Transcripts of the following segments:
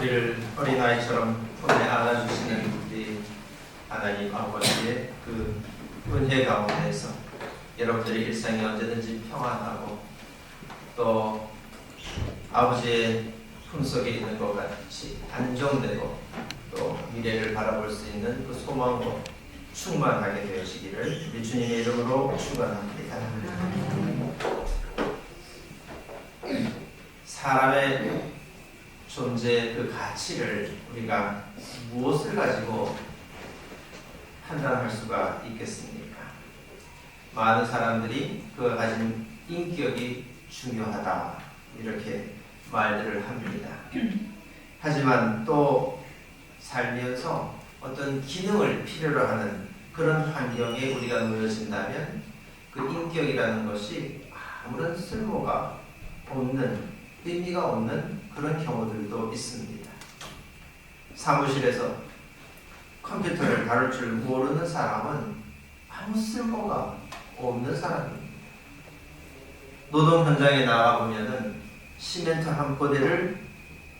우리를 어린아이처럼 품에 안아주시는 우리 하나님 아버지의 그 은혜 가운데서 여러분들의 일상이 언제든지 평안하고 또 아버지의 품속에 있는 것 같이 안정되고 또 미래를 바라볼 수 있는 그 소망으로 충만하게 되시기를 우리 주님의 이름으로 축원합니다. 사람의 존재의 그 가치를 우리가 무엇을 가지고 판단할 수가 있겠습니까? 많은 사람들이 그가 가진 인격이 중요하다 이렇게 말들을 합니다. 하지만 또 살면서 어떤 기능을 필요로 하는 그런 환경에 우리가 놓여진다면 그 인격이라는 것이 아무런 쓸모가 없는, 의미가 없는 그런 경우들도 있습니다. 사무실에서 컴퓨터를 다룰 줄 모르는 사람은 아무 쓸모가 없는 사람입니다. 노동 현장에 나가보면은 시멘트 한 포대를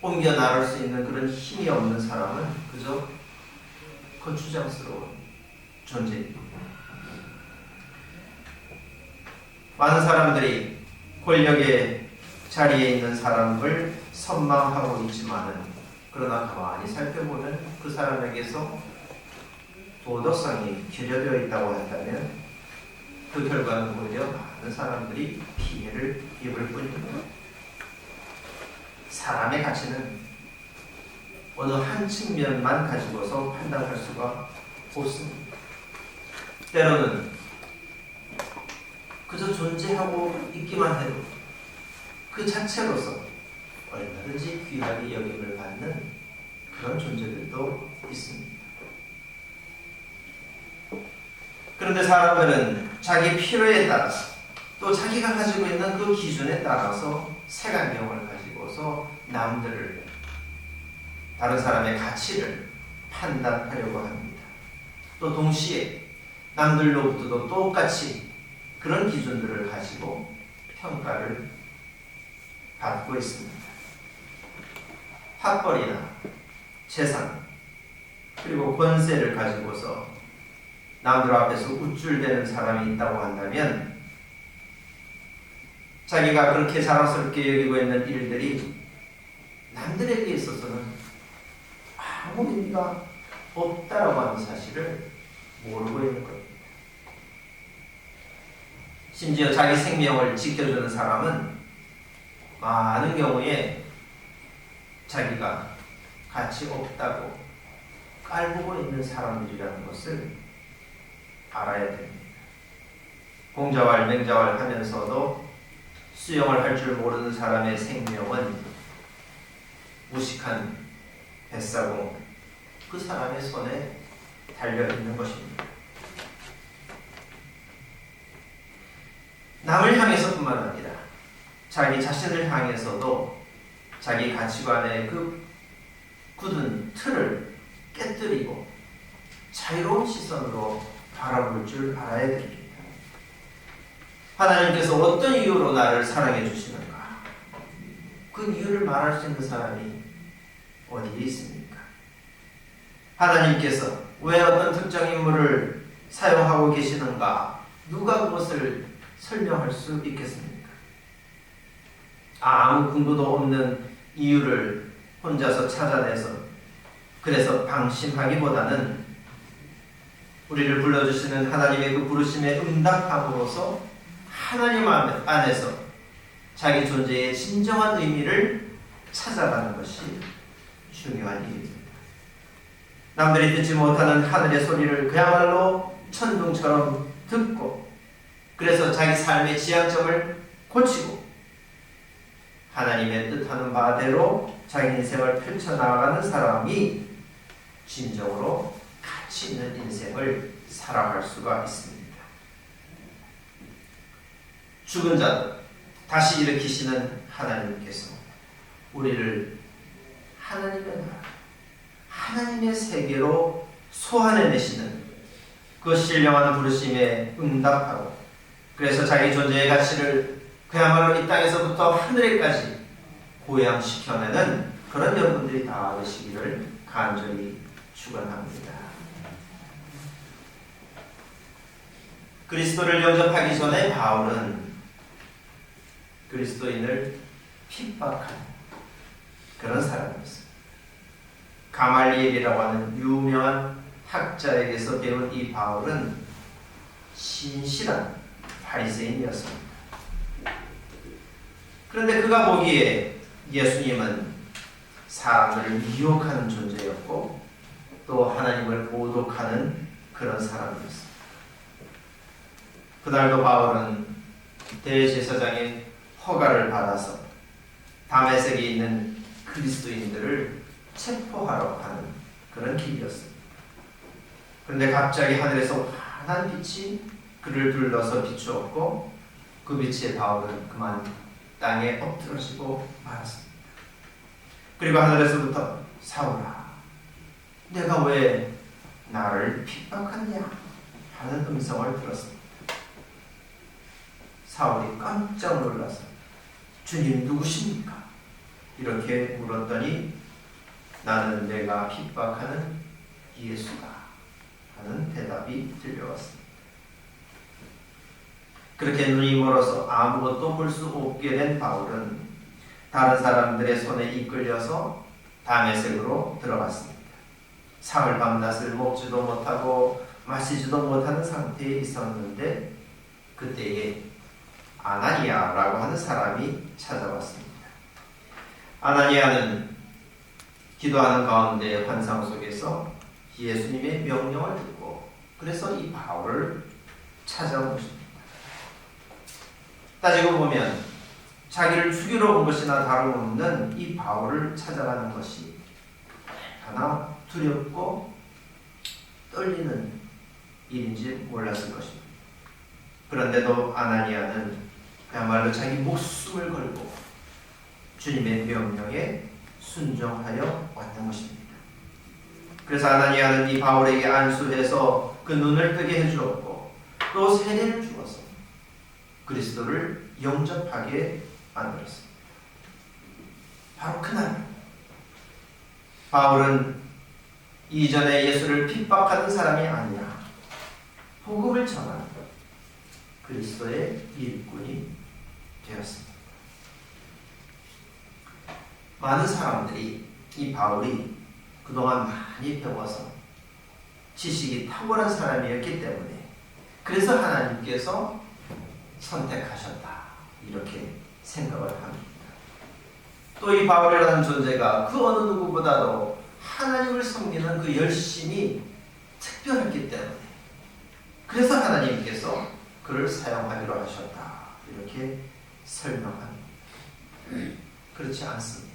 옮겨 나갈 수 있는 그런 힘이 없는 사람은 그저 거추장스러운 존재입니다. 많은 사람들이 권력의 자리에 있는 사람을 선망하고 있지만은 그러나 가만히 살펴보면 그 사람에게서 도덕성이 결여되어 있다고 한다면 그 결과는 오히려 많은 사람들이 피해를 입을 뿐입니다. 사람의 가치는 어느 한 측면만 가지고서 판단할 수가 없습니다. 때로는 그저 존재하고 있기만 해도 그 자체로서 얼마든지 귀하게 여김을 받는 그런 존재들도 있습니다. 그런데 사람들은 자기 필요에 따라서 또 자기가 가지고 있는 그 기준에 따라서 색안경을 가지고서 남들을, 다른 사람의 가치를 판단하려고 합니다. 또 동시에 남들로부터도 똑같이 그런 기준들을 가지고 평가를 받고 있습니다. 학벌이나 재산 그리고 권세를 가지고서 남들 앞에서 우쭐대는 사람이 있다고 한다면 자기가 그렇게 자랑스럽게 여기고 있는 일들이 남들에게 있어서는 아무 의미가 없다라고 하는 사실을 모르고 있는 겁니다. 심지어 자기 생명을 지켜주는 사람은 많은 경우에 자기가 가치 없다고 깔보고 있는 사람들이라는 것을 알아야 됩니다. 공자왈 맹자왈 하면서도 수영을 할 줄 모르는 사람의 생명은 무식한 뱃사공 그 사람의 손에 달려있는 것입니다. 남을 향해서뿐만 아니라 자기 자신을 향해서도 자기 가치관의 그 굳은 틀을 깨뜨리고 자유로운 시선으로 바라볼 줄 알아야 됩니다. 하나님께서 어떤 이유로 나를 사랑해 주시는가? 그 이유를 말할 수 있는 사람이 어디에 있습니까? 하나님께서 왜 어떤 특정 인물을 사용하고 계시는가? 누가 그것을 설명할 수 있겠습니까? 아무 근거도 없는 이유를 혼자서 찾아내서 그래서 방심하기보다는 우리를 불러주시는 하나님의 그 부르심에 응답함으로써 하나님 안에서 자기 존재의 진정한 의미를 찾아가는 것이 중요한 일입니다. 남들이 듣지 못하는 하늘의 소리를 그야말로 천둥처럼 듣고 그래서 자기 삶의 지향점을 고치고 하나님의 뜻하는 바대로 자기 인생을 펼쳐나가는 사람이 진정으로 가치 있는 인생을 살아갈 수가 있습니다. 죽은 자들 다시 일으키시는 하나님께서 우리를 하나님의 나라, 하나님의 세계로 소환해내시는 그 신령한 부르심에 응답하고 그래서 자기 존재의 가치를 그야말로 이 땅에서부터 하늘에까지 고양시켜내는 그런 여러분들이 다 되시기를 간절히 축원합니다. 그리스도를 영접하기 전에 바울은 그리스도인을 핍박한 그런 사람이었습니다. 가말리엘이라고 하는 유명한 학자에게서 배운 이 바울은 신실한 바리새인이었습니다. 그런데 그가 보기에 예수님은 사람들을 미혹하는 존재였고 또 하나님을 모독하는 그런 사람이었습니다. 그날도 바울은 대제사장의 허가를 받아서 다메섹에 있는 그리스도인들을 체포하러 가는 그런 길이었습니다. 그런데 갑자기 하늘에서 환한 빛이 그를 둘러서 비추었고 그 빛에 바울은 그만 땅에 엎드러지고 말았습니다. 그리고 하늘에서부터 사울아, 내가 왜 나를 핍박하냐 하는 음성을 들었습니다. 사울이 깜짝 놀라서 주님 누구십니까? 이렇게 물었더니 나는 내가 핍박하는 예수다 하는 대답이 들려왔습니다. 그렇게 눈이 멀어서 아무것도 볼 수 없게 된 바울은 다른 사람들의 손에 이끌려서 다메섹으로 들어갔습니다. 사흘 밤낮을 먹지도 못하고 마시지도 못하는 상태에 있었는데 그때에 아나니아라고 하는 사람이 찾아왔습니다. 아나니아는 기도하는 가운데 환상 속에서 예수님의 명령을 듣고 그래서 이 바울을 찾아온 것입니다. 따지고 보면 자기를 죽이러 온 것이나 다름없는 이 바울을 찾아가는 것이 하나 두렵고 떨리는 일인지 몰랐을 것입니다. 그런데도 아나니아는 그야말로 자기 목숨을 걸고 주님의 명령에 순종하여 왔던 것입니다. 그래서 아나니아는 이 바울에게 안수해서 그 눈을 뜨게 해주었고 또 세례를 주어서 그리스도를 영접하게 만들었습니다. 바로 그날 바울은 이전에 예수를 핍박하던 사람이 아니라 복음을 전하는 그리스도의 일꾼이 되었습니다. 많은 사람들이 이 바울이 그동안 많이 배워서 지식이 탁월한 사람이었기 때문에 그래서 하나님께서 선택하셨다 이렇게 생각을 합니다. 또 이 바울이라는 존재가 그 어느 누구보다도 하나님을 섬기는 그 열심이 특별했기 때문에 그래서 하나님께서 그를 사용하기로 하셨다 이렇게 설명합니다. 그렇지 않습니다.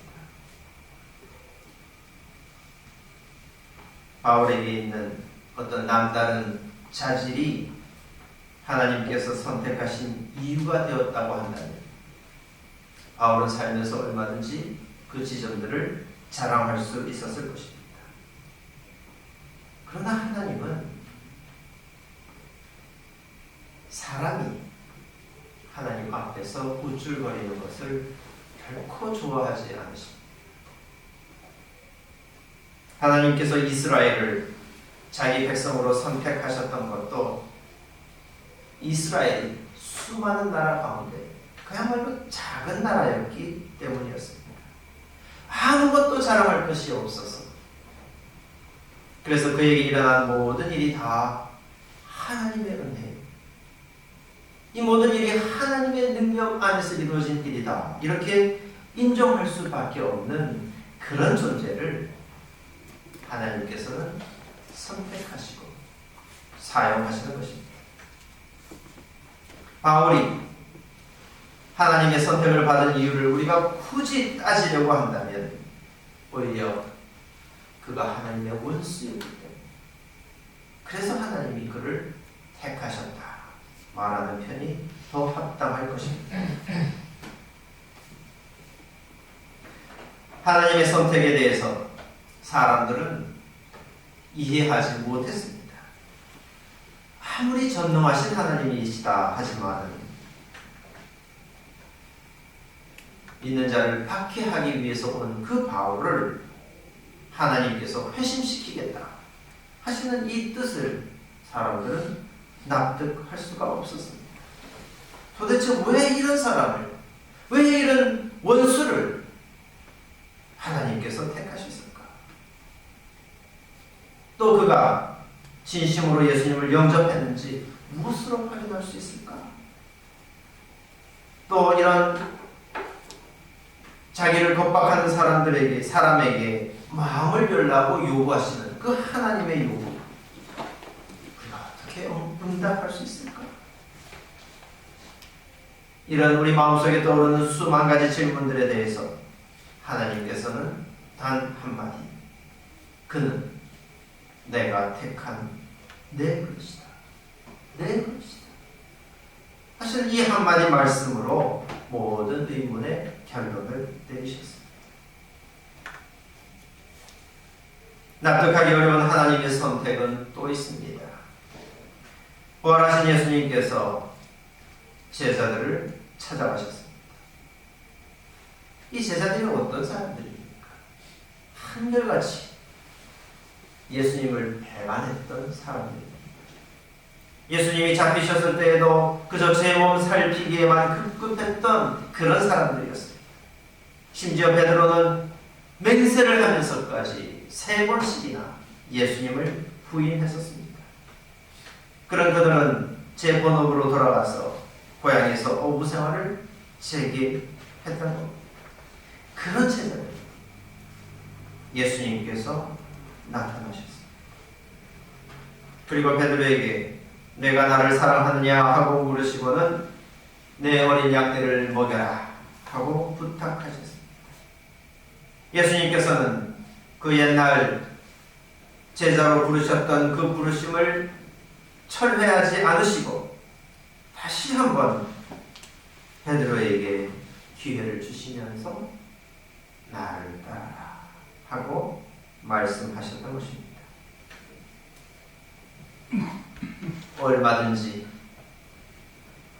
바울에게 있는 어떤 남다른 자질이 하나님께서 선택하신 이유가 되었다고 한다면 바울은 살면서 얼마든지 그 지점들을 자랑할 수 있었을 것입니다. 그러나 하나님은 사람이 하나님 앞에서 우쭐거리는 것을 결코 좋아하지 않으십니다. 하나님께서 이스라엘을 자기 백성으로 선택하셨던 것도 이스라엘이 수많은 나라 가운데 그야말로 작은 나라였기 때문이었습니다. 아무것도 자랑할 것이 없어서 그래서 그에게 일어난 모든 일이 다 하나님의 은혜, 이 모든 일이 하나님의 능력 안에서 이루어진 일이다 이렇게 인정할 수밖에 없는 그런 존재를 하나님께서는 선택하시고 사용하시는 것입니다. 바울이 하나님의 선택을 받은 이유를 우리가 굳이 따지려고 한다면 오히려 그가 하나님의 원수였기 때문에 그래서 하나님이 그를 택하셨다 말하는 편이 더 합당할 것입니다. 하나님의 선택에 대해서 사람들은 이해하지 못했습니다. 아무리 전능하신 하나님이시다 하지만 믿는 자를 박해하기 위해서 온 그 바울을 하나님께서 회심시키겠다 하시는 이 뜻을 사람들은 납득할 수가 없었습니다. 도대체 왜 이런 사람을, 왜 이런 원수를 하나님께서 택하셨을까? 또 그가 진심으로 예수님을 영접했는지 무엇으로 확인할 수 있을까? 또 이런 자기를 겁박하는 사람에게 마음을 열라고 요구하시는 그 하나님의 요구, 우리가 어떻게 응답할 수 있을까? 이런 우리 마음속에 떠오르는 수만 가지 질문들에 대해서 하나님께서는 단 한마디, 그는 내가 택한 내 그릇이다, 내 그릇이다 사실 이 한마디 말씀으로 모든 의문의 결론을 내리셨습니다. 납득하기 어려운 하나님의 선택은 또 있습니다. 부활하신 예수님께서 제자들을 찾아가셨습니다. 이 제자들이 어떤 사람들입니까? 한결같이 예수님을 배반했던 사람들입니다. 예수님이 잡히셨을 때에도 그저 제 몸 살피기에만 급급했던 그런 사람들이었습니다. 심지어 베드로는 맹세를 하면서까지 3번씩이나 예수님을 부인했었습니다. 그런 그들은 제 본업으로 돌아가서 고향에서 어부 생활을 재개했던 겁니다. 그런 제자들 예수님께서 나타나셨습니다. 그리고 베드로에게 내가 나를 사랑하느냐 하고 물으시고는 내 어린 양떼를 먹여라 하고 부탁하셨습니다. 예수님께서는 그 옛날 제자로 부르셨던 그 부르심을 철회하지 않으시고 다시 한번 베드로에게 기회를 주시면서 나를 따라라 하고 말씀하셨던 것입니다. 얼마든지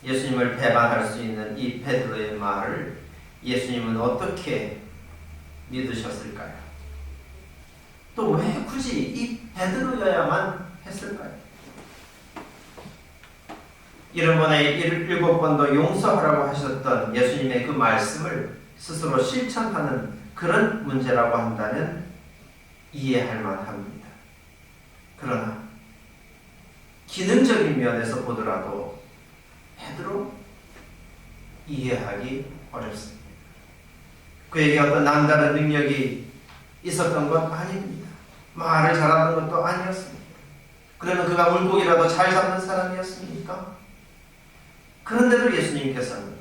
예수님을 배반할 수 있는 이 베드로의 말을 예수님은 어떻게 믿으셨을까요? 또 왜 굳이 이 베드로여야만 했을까요? 70번에 7번도 용서하라고 하셨던 예수님의 그 말씀을 스스로 실천하는 그런 문제라고 한다면 이해할 만합니다. 그러나 기능적인 면에서 보더라도 베드로 이해하기 어렵습니다. 그에게 어떤 남다른 능력이 있었던 것 아닙니다. 말을 잘하는 것도 아니었습니다. 그러면 그가 물고기라도 잘 잡는 사람이었습니까? 그런데도 예수님께서는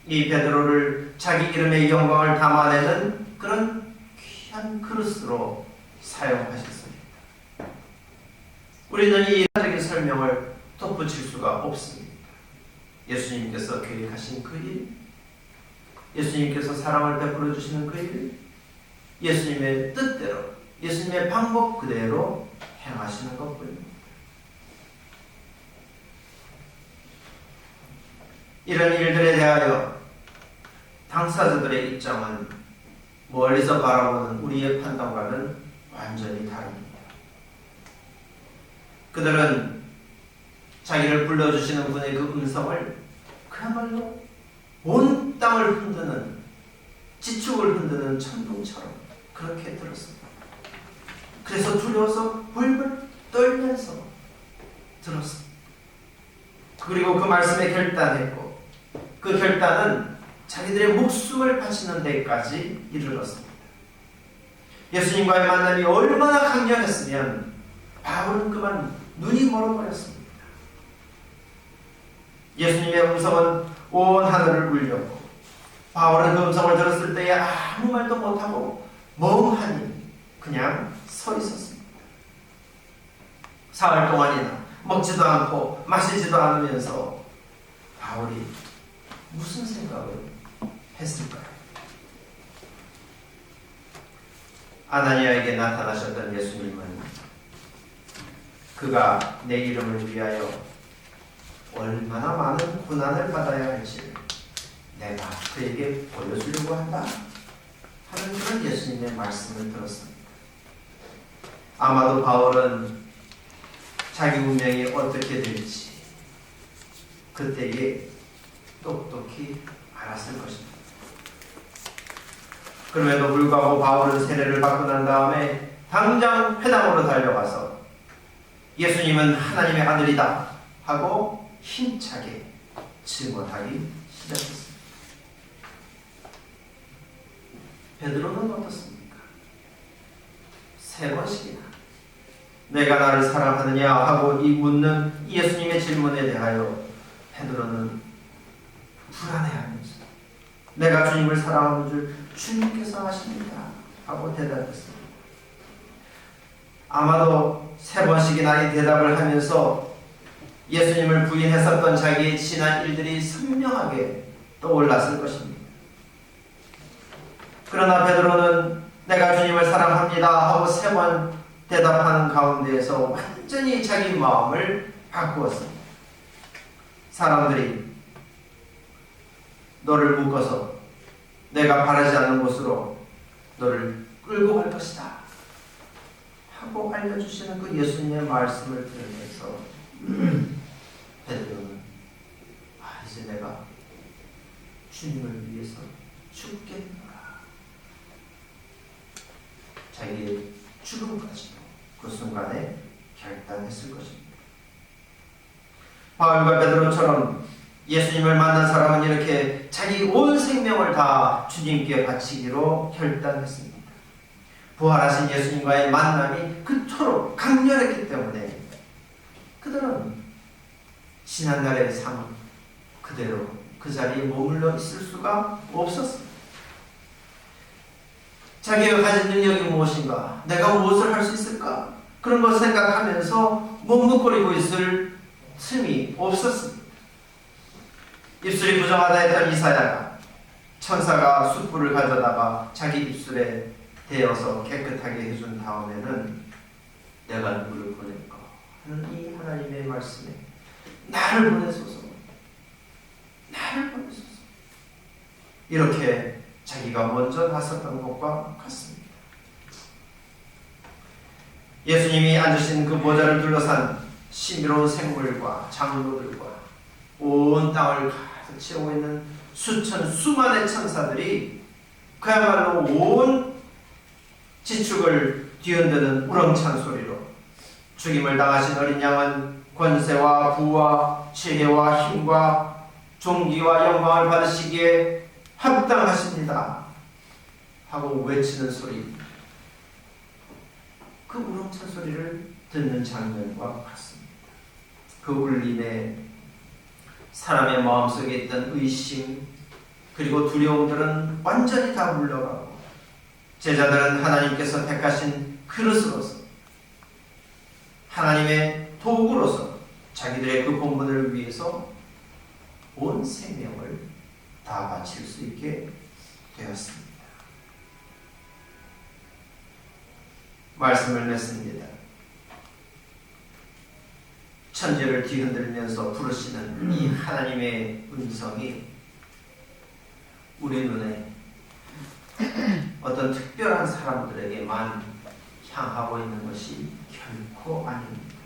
이 베드로를 자기 이름의 영광을 담아내는 그런 귀한 그릇으로 사용하셨습니다. 우리는 이 일차적인 설명을 덧붙일 수가 없습니다. 예수님께서 계획하신 그 일, 예수님께서 사랑을 베풀어 주시는 그 일, 예수님의 뜻대로, 예수님의 방법 그대로 행하시는 것뿐입니다. 이런 일들에 대하여 당사자들의 입장은 멀리서 바라보는 우리의 판단과는 완전히 다릅니다. 그들은 자기를 불러주시는 분의 그 음성을 그야말로 온 땅을 흔드는, 지축을 흔드는 천둥처럼 그렇게 들었습니다. 그래서 두려워서 벌벌 떨면서 들었습니다. 그리고 그 말씀에 결단했고 그 결단은 자기들의 목숨을 바치는 데까지 이르렀습니다. 예수님과의 만남이 얼마나 강렬했으면 바울은 그만 눈이 멀어버렸습니다. 예수님의 음성은 온 하늘을 울렸고 바울은 그 음성을 들었을 때에 아무 말도 못하고 멍하니 그냥 서 있었습니다. 사흘 동안이나 먹지도 않고 마시지도 않으면서 바울이 무슨 생각을 했을까요? 아나니아에게 나타나셨던 예수님은 그가 내 이름을 위하여 얼마나 많은 고난을 받아야 할지 내가 그에게 보여주려고 한다 하는 그런 예수님의 말씀을 들었습니다. 아마도 바울은 자기 운명이 어떻게 될지 그때에 똑똑히 알았을 것입니다. 그럼에도 불구하고 바울은 세례를 받고 난 다음에 당장 회당으로 달려가서 예수님은 하나님의 아들이다 하고 힘차게 증언하기 시작했습니다. 베드로는 어떻습니까? 3번씩이나 내가 나를 사랑하느냐 하고 이 묻는 예수님의 질문에 대하여 베드로는 불안해하면서 내가 주님을 사랑하는 줄 주님께서 아십니다 하고 대답했습니다. 아마도 3번씩이나 이 대답을 하면서 예수님을 부인했었던 자기의 지난 일들이 선명하게 떠올랐을 것입니다. 그러나 베드로는 내가 주님을 사랑합니다 하고 3번 대답하는 가운데에서 완전히 자기 마음을 바꾸었습니다. 사람들이 너를 묶어서 내가 바라지 않는 곳으로 너를 끌고 갈 것이다 하고 알려주시는 그 예수님의 말씀을 들으면서 베드로는 이제 내가 주님을 위해서 죽겠노라. 자기의 죽음까지도 그 순간에 결단했을 것입니다. 바울과 베드로처럼 예수님을 만난 사람은 이렇게 자기 온 생명을 다 주님께 바치기로 결단했습니다. 부활하신 예수님과의 만남이 그토록 강렬했기 때문에 그들은 지난날의 삶 그대로 그 자리에 머물러 있을 수가 없었습니다. 자기가 가진 능력이 무엇인가? 내가 무엇을 할 수 있을까? 그런 걸 생각하면서 머뭇거리고 있을 틈이 없었습니다. 입술이 부정하다 했던 이사야가 천사가 숯불을 가져다가 자기 입술에 대어서 깨끗하게 해준 다음에는 내가 누구를 보낼까 하는 이 하나님의 말씀에 나를 보내소서, 나를 보내소서 이렇게 자기가 먼저 나섰던 것과 같습니다. 예수님이 앉으신 그 보좌를 둘러싼 신비로운 생물과 장로들과 온 땅을 가득 채우고 있는 수많은 천사들이 그야말로 온 지축을 뒤흔드는 우렁찬 소리로 죽임을 당하신 어린 양은 권세와 부와 지혜와 힘과 존귀와 영광을 받으시기에 합당하십니다 하고 외치는 소리, 그 우렁찬 소리를 듣는 장면과 같습니다. 그 울림에 사람의 마음속에 있던 의심 그리고 두려움들은 완전히 다 물러가고 제자들은 하나님께서 택하신 그릇으로서 하나님의 도구로서 자기들의 그 본분을 위해서 온 생명을 다 바칠 수 있게 되었습니다. 말씀을 맺습니다. 천지를 뒤흔들면서 부르시는 이 하나님의 음성이 우리 눈에 어떤 특별한 사람들에게만 향하고 있는 것이 결코 아닙니다.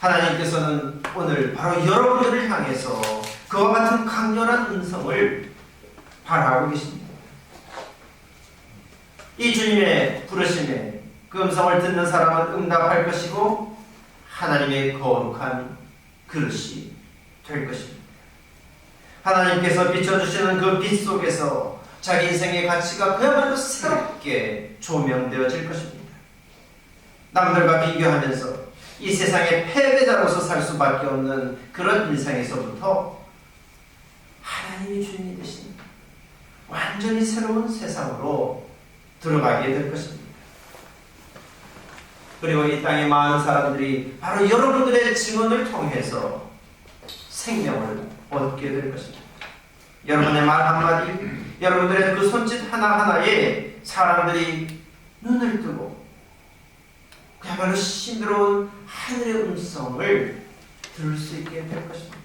하나님께서는 오늘 바로 여러분들을 향해서 그와 같은 강렬한 음성을 바라고 계십니다. 이 주님의 부르심에 그 음성을 듣는 사람은 응답할 것이고 하나님의 거룩한 그릇이 될 것입니다. 하나님께서 비춰주시는 그 빛 속에서 자기 인생의 가치가 그야말로 새롭게 조명되어질 것입니다. 남들과 비교하면서 이 세상의 패배자로서 살 수밖에 없는 그런 인생에서부터 하나님이 주인이 되신 완전히 새로운 세상으로 들어가게 될 것입니다. 그리고 이 땅의 많은 사람들이 바로 여러분들의 증언을 통해서 생명을 얻게 될 것입니다. 여러분의 말 한마디, 여러분들의 그 손짓 하나하나에 사람들이 눈을 뜨고 그야말로 신비로운 하늘의 음성을 들을 수 있게 될 것입니다.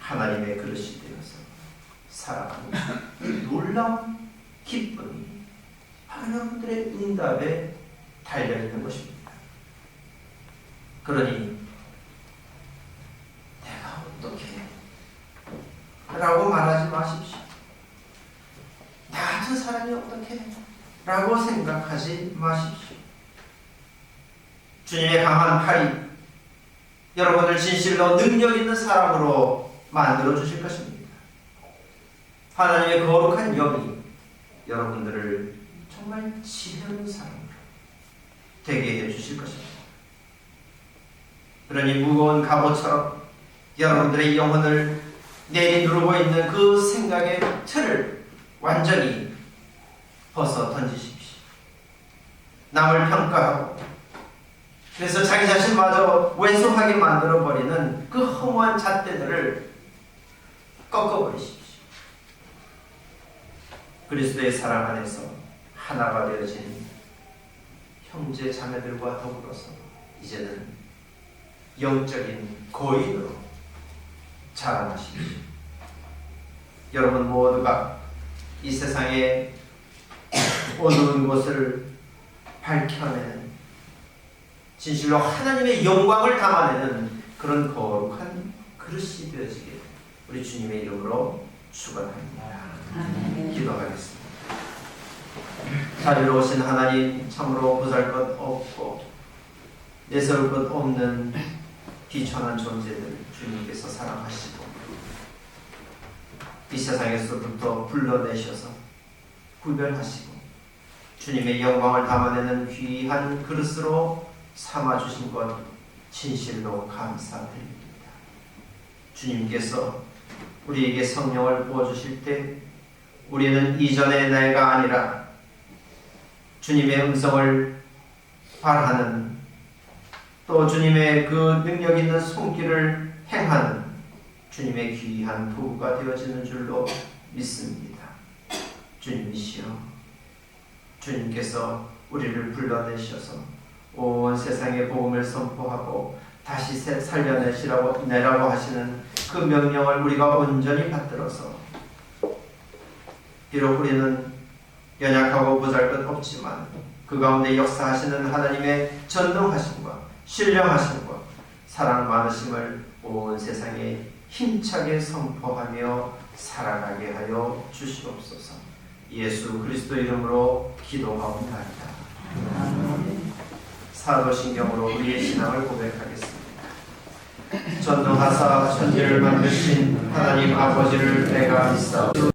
하나님의 그릇이 되어서 살아가는 놀라운 기쁨이 바로 여러분들의 응답에 달려있는 것입니다. 그러니 내가 어떻게 라고 말하지 마십시오. 나 같은 사람이 어떻게 라고 생각하지 마십시오. 주님의 강한 팔이 여러분을 진실로 능력 있는 사람으로 만들어 주실 것입니다. 하나님의 거룩한 영이 여러분들을 정말 지혜로운 사람으로 되게 해 주실 것입니다. 그러니 무거운 갑옷처럼 여러분들의 영혼을 내리누르고 있는 그 생각의 틀을 완전히 벗어 던지십시오. 남을 평가하고 그래서 자기 자신마저 왜소하게 만들어버리는 그 허무한 잣대들을 꺾어버리십시오. 그리스도의 사랑 안에서 하나가 되어진 형제 자매들과 더불어서 이제는 영적인 거인으로 자라나십시오. 여러분 모두가 이 세상의 어두운 곳을 밝혀내는 진실로 하나님의 영광을 담아내는 그런 거룩한 그릇이 되어지게 우리 주님의 이름으로 축원합니다. 기도하겠습니다. 자유로우신 하나님, 참으로 보잘것없고 내세울 것 없는 비천한 존재들 주님께서 사랑하시고 이 세상에서부터 불러내셔서 구별하시고 주님의 영광을 담아내는 귀한 그릇으로 삼아주신 것 진실로 감사드립니다. 주님께서 우리에게 성령을 부어주실 때 우리는 이전의 내가 아니라 주님의 음성을 발하는 또 주님의 그 능력 있는 손길을 행하는 주님의 귀한 부부가 되어지는 줄로 믿습니다. 주님이시여, 주님께서 우리를 불러내셔서 온 세상에 복음을 선포하고 다시 살려내시라고 하시는 그 명령을 우리가 온전히 받들어서 비록 우리는 연약하고 보잘것없지만 그 가운데 역사하시는 하나님의 전능하심과 신령하심과 사랑 많으심을 온 세상에 힘차게 선포하며 살아가게 하여 주시옵소서. 예수 그리스도 이름으로 기도하옵나이다. 사도신경으로 우리의 신앙을 고백하겠습니다. 전능하사 천지를 만드신 하나님 아버지를 내가 믿사오니